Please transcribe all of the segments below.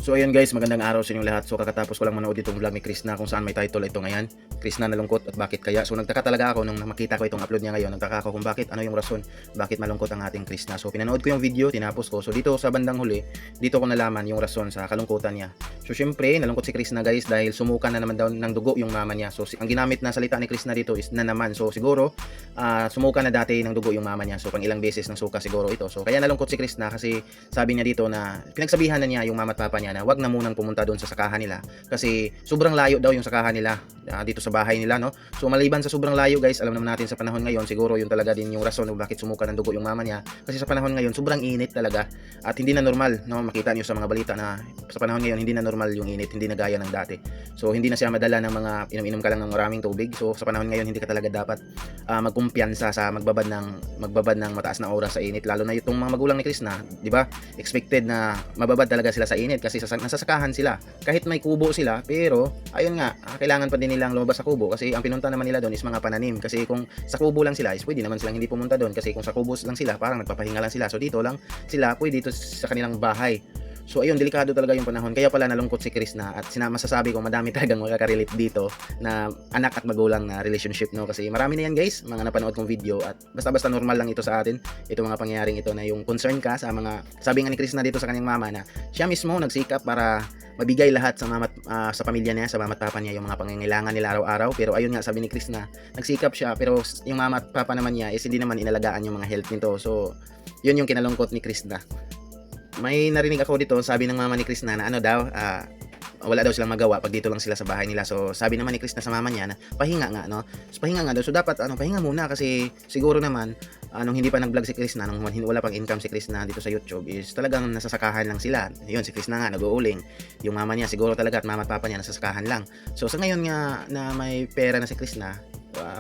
So ayun guys, magandang araw sa inyong lahat. So kakatapos ko lang manood itong vlog ni Krishna kung saan may title ito ngayon, Krishna nalungkot at bakit kaya. So nagtaka talaga ako nung makita ko itong upload niya ngayon. Nagtaka ako kung bakit, ano yung rason, bakit malungkot ang ating Krishna. So pinanood ko yung video, tinapos ko. So dito sa bandang huli, dito ko nalaman yung rason sa kalungkutan niya. So syempre, nalungkot si Krishna guys dahil sumuka na naman daw ng dugo yung mama niya. So ang ginamit na salita ni Krishna dito is na naman. So siguro, sumuka na dati ng dugo yung mama niya. So pang ilang beses ng suka siguro ito. So kaya nalungkot si Krishna kasi sabi niya dito na pinagsabihan na niya yung mama at papa niya na wag na munang pumunta doon sa sakahan nila kasi sobrang layo daw yung sakahan nila dito sa bahay nila, no? So maliban sa sobrang layo guys, alam naman natin sa panahon ngayon siguro yun talaga din yung rason kung bakit sumuka ng dugo yung mama niya kasi sa panahon ngayon sobrang init talaga at hindi na normal, no? Makita niyo sa mga balita na sa panahon ngayon hindi na normal yung init, hindi na gaya ng dati. So hindi na siya madala ng mga inom-inom ka lang ng maraming tubig. So sa panahon ngayon hindi ka talaga dapat magkumpiyansa sa magbabad ng mataas na oras sa init, lalo na itong mga magulang ni Krishna, di ba? Expected na mababad talaga sila sa init kasi nasasakahan sila. Kahit may kubo sila, pero ayun nga, kailangan pa din nilang lumabas sa kubo kasi ang pinunta naman nila doon is mga pananim. Kasi kung sa kubo lang sila, is pwede naman silang hindi pumunta doon kasi kung sa kubo lang sila, parang nagpapahinga lang sila. So dito lang sila, pwede dito sa kanilang bahay. So ayun, delikado talaga yung panahon. Kaya pala nalungkot si Krishna at masasabi ko madami talagang makaka-relate dito na anak at magulang na relationship, no? Kasi marami na yan guys, mga napanood kong video at basta-basta normal lang ito sa atin. Ito mga pangyayaring ito na yung concern ka sa mga, sabi nga ni Krishna dito sa kanyang mama na siya mismo nagsikap para mabigay lahat sa sa pamilya niya, sa mama at papa niya yung mga pangangailangan nila araw-araw. Pero ayun nga, sabi ni Krishna, nagsikap siya pero yung mama at papa naman niya is hindi naman inalagaan yung mga health nito. So yun yung kinalungkot ni Krishna. May narinig ako dito, sabi ng mama ni Krishna na ano daw, wala daw silang magawa pag dito lang sila sa bahay nila. So sabi naman ni Krishna sa mama niya na pahinga nga, no? So pahinga nga daw. So dapat pahinga muna kasi siguro naman nung hindi pa nag-vlog si Krishna, nung wala pang income si Krishna dito sa YouTube, is talagang nasasakahan lang sila. Yun, si Krishna nga nag-uuling. Yung mama niya siguro talaga at mama at papa niya nasasakahan lang. So sa ngayon nga na may pera na si Krishna,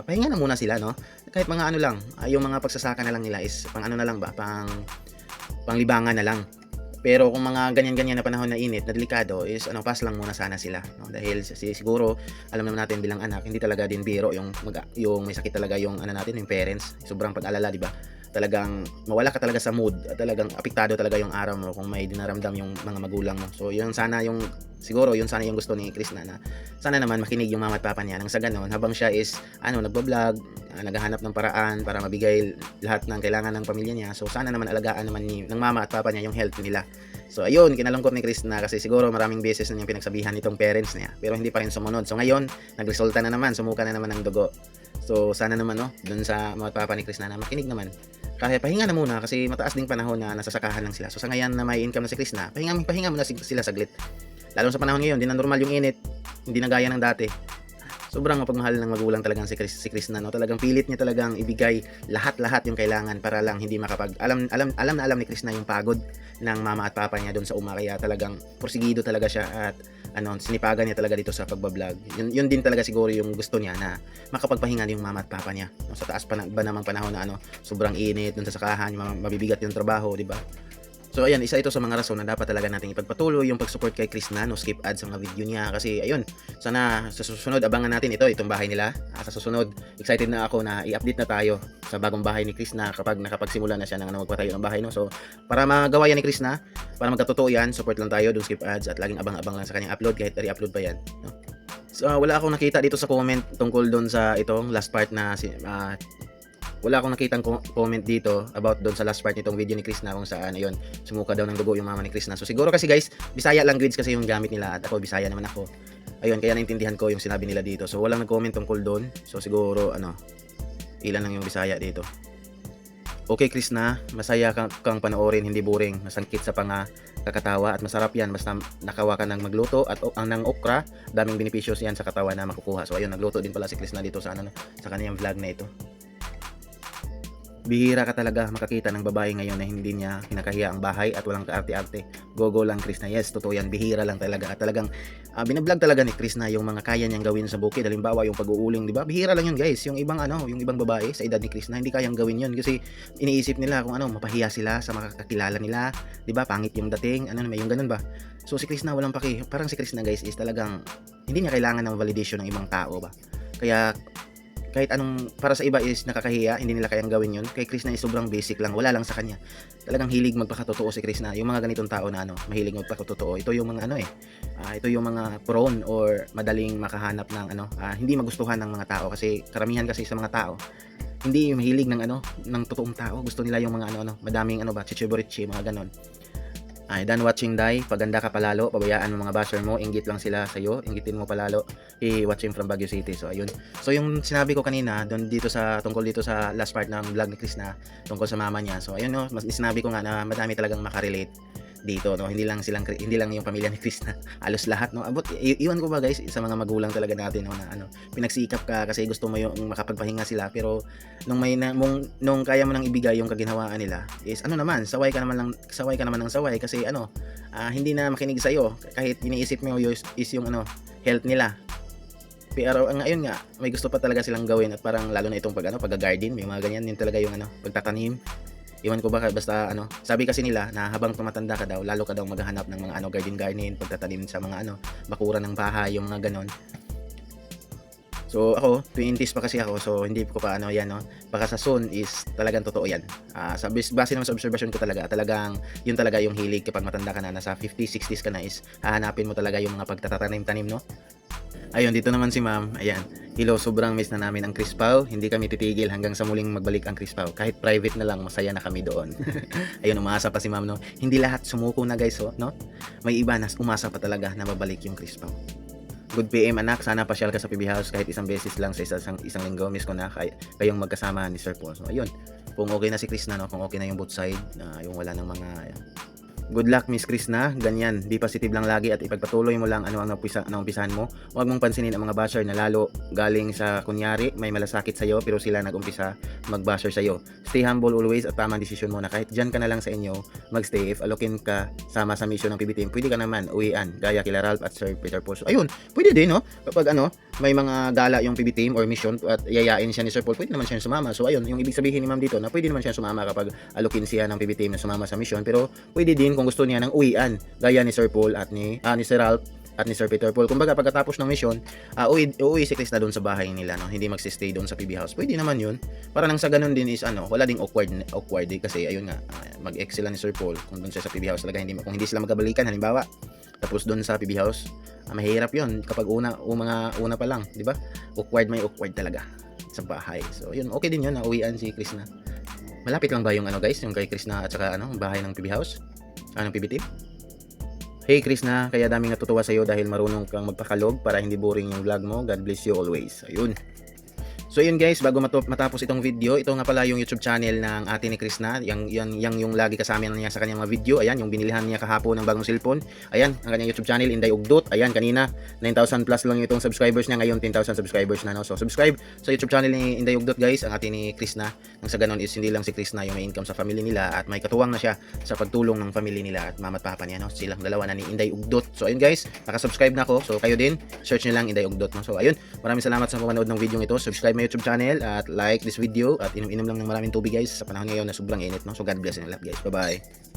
pahinga na muna sila, no? Kahit mga ano lang, yung mga pagsasaka na lang nila is pang ano na lang ba, panglibangan na lang. Pero kung mga ganyan-ganyan na panahon na init, na delikado, is pass lang muna sana sila, no? Dahil siguro alam naman natin bilang anak, hindi talaga din biro yung may sakit talaga yung natin, yung parents. Sobrang pag-alala, di ba? Talagang mawala ka talaga sa mood, talagang apektado talaga yung araw mo kung may dinaramdam yung mga magulang mo. So yun sana yung siguro yun sana yung gusto ni Krishna na sana naman makinig yung mama at papa niya nang sa ganun habang siya is nagba-vlog, naghahanap ng paraan para mabigay lahat ng kailangan ng pamilya niya. So sana naman alagaan naman ng mama at papa niya yung health nila. So ayun, kinalungkot ni Krishna kasi siguro maraming beses na niyang pinagsabihan nitong parents niya pero hindi pa rin sumunod. So ngayon, nagresulta na naman, sumuka na naman ng dugo. So sana naman dun sa mga papa ni Krishna na makinig naman. Kaya pahinga na muna kasi mataas ding panahon na nasasakahan lang sila. So sa ngayon na may income na si Krishna, pahinga muna sila saglit. Lalo sa panahon ngayon, di na normal yung init, hindi na gaya ng dati. Sobrang mapagmahal ng magulang talagang si Krishna, no? Talagang pilit niya talagang ibigay lahat-lahat yung kailangan para lang hindi alam na alam ni Krishna yung pagod ng mama at papa niya doon sa kaya talagang porsigido talaga siya at sinipagan niya talaga dito sa pagbablog. Yun din talaga siguro yung gusto niya na makapagpahinga yung mama at papa niya, no? Sa taas pa ba namang panahon na sobrang init doon sa sakahan, mabibigat yung trabaho, di ba? So ayan, isa ito sa mga rason na dapat talaga nating ipagpatuloy yung pag-support kay Krishna, no? Skip ads sa mga video niya kasi ayun, sana sa susunod abangan natin itong bahay nila. Sa susunod, excited na ako na i-update na tayo sa bagong bahay ni Krishna kapag nakapagsimula na siya ng magpatayo ng bahay, no? So para magawa yan ni Krishna, para magkatotoo yan, support lang tayo, don't skip ads at laging abang-abang lang sa kanyang upload kahit i-upload pa yan, no? So wala akong nakita dito sa comment tungkol doon sa itong last part na wala akong nakitang comment dito about doon sa last part nitong video ni Krishna kung saan ayun, sumuka daw ng dugo yung mama ni Krishna. So siguro kasi guys, Bisaya language kasi yung gamit nila at ako Bisaya naman ako. Ayun, kaya naintindihan ko yung sinabi nila dito. So walang nag-comment tungkol doon. So siguro ilan lang yung Bisaya dito. Okay Krishna, masaya kang panoorin, hindi boring, masangkit sa kakatawa at masarap yan basta nakawa ka ng magluto at ng okra, daming beneficios yan sa katawan na makukuha. So ayun, nagluto din pala si Krishna dito sa sa kanyang vlog na ito. Bihira ka talaga makakita ng babae ngayon na hindi niya kinakahiya ang bahay at walang kaarte-arte. Go lang Krishna. Yes, totoo yan. Bihira lang talaga. At talagang binablog talaga ni Krishna yung mga kaya niyang gawin sa bukid. Halimbawa yung pag-uuling, di ba? Bihira lang yun guys. Yung ibang yung ibang babae sa edad ni Krishna hindi kayang gawin yun kasi iniisip nila kung mapahiya sila sa makakakilala nila, di ba? Pangit yung dating, may yung ganun ba? So si Krishna walang paki. Parang si Krishna guys is talagang hindi niya kailangan ng validation ng ibang tao ba. Kaya kahit anong para sa iba is nakakahiya, hindi nila kayang gawin yun. Kay Krishna is sobrang basic lang, wala lang sa kanya. Talagang hilig magpakatotoo si Krishna. Yung mga ganitong tao na mahilig magpakatotoo. Ito yung mga ito yung mga prone or madaling makahanap ng hindi magustuhan ng mga tao kasi karamihan kasi sa mga tao hindi mahilig ng totoong tao. Gusto nila yung mga madaming chichiborichi, mga ganon. Ay, done watching Dai, paganda ka palalo, pabayaan mo mga basher mo, inggit lang sila sa iyo, inggitin mo palalo, i-watching from Baguio City. So ayun. So yung sinabi ko kanina, tungkol dito sa last part ng vlog ni Krishna, tungkol sa mama niya. So ayun mas sinabi ko nga na madami talagang makarelate dito, hindi lang yung pamilya ni Krishna, halos lahat iwan ko ba guys sa mga magulang talaga natin na pinagsikap ka kasi gusto mo yung makapagpahinga sila, pero nung kaya mo nang ibigay yung kaginhawaan nila is naman saway ka naman ng saway kasi hindi na makinig sa iyo kahit iniisip mo is yung health nila. Pero ngayon nga may gusto pa talaga silang gawin at parang lalo na itong pag-garden, may mga ganyan yun talaga yung pagtatanim. Iwan ko ba basta sabi kasi nila na habang tumatanda ka daw lalo ka daw maghahanap ng mga garden, pagtatanim sa mga bakuran ng bahay, yung mga ganon. So ako 20s pa kasi ako, so hindi ko pa baka sa soon is talagang totoo yan. Base naman sa observation ko talagang yun talaga yung hilig kapag matanda ka na, nasa 50s 60s ka na, is hahanapin mo talaga yung mga pagtatanim-tanim, no? Ayun, dito naman si ma'am. Ayan, hello, sobrang miss na namin ang Crispaw. Hindi kami titigil hanggang sa muling magbalik ang Crispaw. Kahit private na lang, masaya na kami doon. Ayun, umaasa pa si ma'am, no? Hindi lahat sumuko na guys, no? May iba na umasa pa talaga na mabalik yung Crispaw. Good PM anak, sana pasyal ka sa PB House kahit isang beses lang sa isang linggo. Miss ko na kayong magkasama ni Sir Paul. So ayun, kung okay na si Krishna, no? Kung okay na yung both side, yung wala ng mga good luck Miss Krishna, ganyan, be positive lang lagi at ipagpatuloy mo lang ang umpisahan mo. Huwag mong pansinin ang mga basher na lalo galing sa kunyari may malasakit sa iyo pero sila nag-umpisa mag-basher sa iyo. Stay humble always at tamang desisyon mo na kahit dyan ka na lang sa inyo magstay. If alokin ka sama sa mission ng PB team, pwede ka naman uwian gaya kila Ralph at Sir Peter Paul. So, ayun, pwede din, no? Kapag may mga gala yung PB team or mission at yayain siya ni Sir Paul, pwede naman siya sumama. So ayun, yung ibig sabihin ni ma'am dito na pwede naman siya sumama kapag alokin siya ng PB team na sumama sa mission, pero pwede din kung gusto niya ng uwian gaya ni Sir Paul at ni Sir Ralph at ni Sir Peter Paul. Kumbaga pagkatapos ng mission, uwi si Chris na doon sa bahay nila, no? Hindi magsi-stay doon sa PB House. Pwede naman yun. Para nang sa ganun din is wala ding awkward kasi ayun nga, mag-ex sila ni Sir Paul kung doon siya sa PB House talaga, kung hindi sila magkabalikan halimbawa. Tapos doon sa PB House, mahirap yun kapag una pa lang, di ba? May awkward talaga sa bahay. So yun, okay din yun na uwian si Chris na. Malapit lang ba yung guys, yung kay Chris na at saka bahay ng PB House? Ng PB team? Hey Krishna, kaya daming natutuwa sa iyo dahil marunong kang magpakalog para hindi boring yung vlog mo. God bless you always. Ayun. So yun guys, bago matapos itong video, ito nga pala yung YouTube channel ng ate ni Krishna. Yung lagi kasama niya sa kanyang mga video. Ayan, yung binilihan niya kahapon ng bagong cellphone. Ayan, ang kanyang YouTube channel, Inday Ugdot. Ayan, kanina 9,000 plus lang itong subscribers niya, ngayon 10,000 subscribers na, no? So subscribe sa YouTube channel ni Inday Ugdot guys, ang ate ni Krishna. Nang sa ganun is hindi lang si Krishna yung may income sa family nila at may katuwang na siya sa pagtulong ng family nila at mama at papa niya, no? Silang dalawa na ni Inday Ugdot. So ayun guys, nakasubscribe na ako. So kayo din, search niyo lang Inday Ugdot, no? So ayun, maraming salamat sa panonood ng video ito. Subscribe my YouTube channel at like this video at inom-inom lang ng maraming tubig guys sa panahon ngayon na sobrang init, no? So God bless and love guys. Bye-bye.